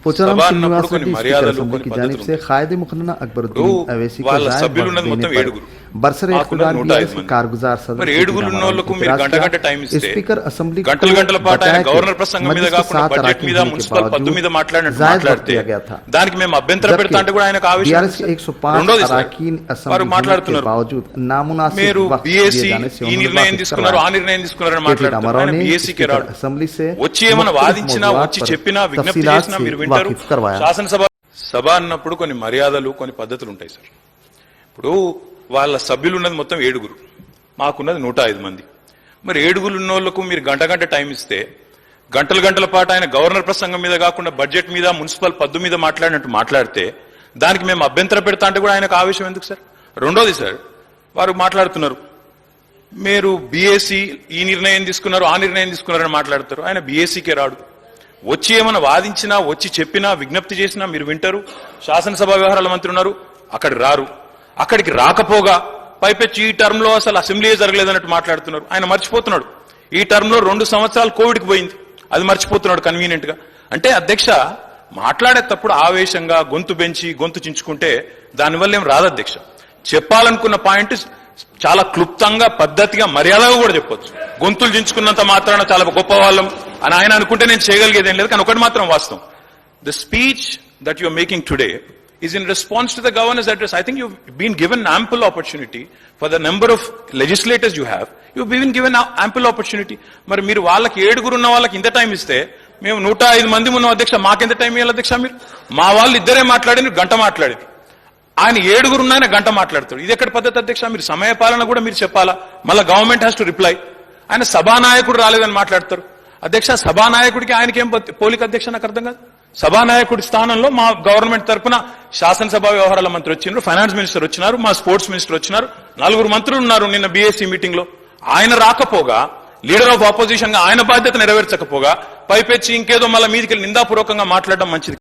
Pocharam Srinivas Reddy speaker assembly की जानिब से कायदे मुखन्ना अकबरुद्दीन अवैसी को जायज वक्त देने पर बरसरे इख्तियार बीआरएस के कारगुजार सदस्य स्पीकर असेंबली को बताया कि मजलिस के 7 अरकान होने के बावजूद जायज वक्त दिया गया था। बीआरएस के 105 अरकान असेंबली होने के बावजूद नामुनासिब वक्त दिए जाने से असेंबली से శాసనసభ సభ అన్నప్పుడు కొన్ని మర్యాదలు కొన్ని పద్ధతులు ఉంటాయి సార్. ఇప్పుడు వాళ్ళ సభ్యులు ఉన్నది మొత్తం 7, మాకున్నది 105 మంది. మరి 7 ఉన్నోళ్లకు మీరు గంట టైం ఇస్తే గంటల పాటు ఆయన గవర్నర్ ప్రసంగం మీద కాకుండా బడ్జెట్ మీద మున్సిపల్ పద్దు మీద మాట్లాడినట్టు మాట్లాడితే దానికి మేము అభ్యంతర పెడతా అంటే కూడా ఆయనకు ఆవేశం ఎందుకు సార్? రెండోది సార్, వారు మాట్లాడుతున్నారు మీరు బీఏసీ ఈ నిర్ణయం తీసుకున్నారు ఆ నిర్ణయం తీసుకున్నారని మాట్లాడతారు. ఆయన బీఏసీకే రాడు. వచ్చి ఏమైనా వాదించినా వచ్చి చెప్పినా విజ్ఞప్తి చేసినా మీరు వింటారు. శాసనసభ వ్యవహారాల మంత్రి ఉన్నారు, అక్కడికి రారు. అక్కడికి రాకపోగా పైపెచ్చి ఈ టర్మ్ లో అసలు అసెంబ్లీ జరగలేదన్నట్టు మాట్లాడుతున్నారు. ఆయన మర్చిపోతున్నాడు ఈ టర్మ్ లో 2 సంవత్సరాలు కోవిడ్కి పోయింది, అది మర్చిపోతున్నాడు కన్వీనియంట్ గా. అంటే అధ్యక్ష మాట్లాడేటప్పుడు ఆవేశంగా గొంతు పెంచి గొంతు చించుకుంటే దానివల్ల ఏం రాదు అధ్యక్ష. చెప్పాలనుకున్న పాయింట్ చాలా క్లుప్తంగా పద్ధతిగా మర్యాదగా కూడా చెప్పొచ్చు. గొంతులు చించుకున్నంత మాత్రాన చాలా గొప్ప వాళ్ళం అని ఆయన అనుకుంటే నేను చేయగలిగేది ఏం లేదు. కానీ ఒకటి మాత్రం వాస్తవం, the speech that you are making today is in response to the governor's address. I think you've been given ample opportunity for the number of legislators you have. You've been given ample opportunity. మరి మీరు వాళ్ళకి 7 ఉన్న వాళ్ళకి ఇంత time ఇస్తే మేము 105 మంది ఉన్నాం అధ్యక్ష, మాకెంత టైం ఇవ్వాలి అధ్యక్ష? మీరు మా వాళ్ళు ఇద్దరే మాట్లాడిన గంట మాట్లాడారు, ఆయన 7 ఉన్నాయన గంట మాట్లాడతాడు. ఇది ఎక్కడ పద్ధతి అధ్యక్ష? మీరు సమయపాలన కూడా మీరు చెప్పాలా? మళ్ళీ గవర్నమెంట్ హ్యాస్ టు రిప్లై. ఆయన సభానాయకుడు రాలేదని మాట్లాడతారు అధ్యక్ష. సభానాయకుడికి ఆయనకేం పోలిక అధ్యక్ష? నాకు అర్థం కాదు. సభానాయకుడి స్థానంలో మా గవర్నమెంట్ తరఫున శాసనసభ వ్యవహారాల మంత్రి వచ్చినారు, ఫైనాన్స్ మినిస్టర్ వచ్చినారు, మా స్పోర్ట్స్ మినిస్టర్ వచ్చినారు, 4 మంత్రులు ఉన్నారు నిన్న బీఎస్సీ మీటింగ్ లో. ఆయన రాకపోగా లీడర్ ఆఫ్ ఆపోజిషన్ గా ఆయన బాధ్యత నెరవేర్చకపోగా పైపెచ్చి ఇంకేదో మళ్ళీ మీదికి నిందాపూర్వకంగా మాట్లాడడం మంచిది.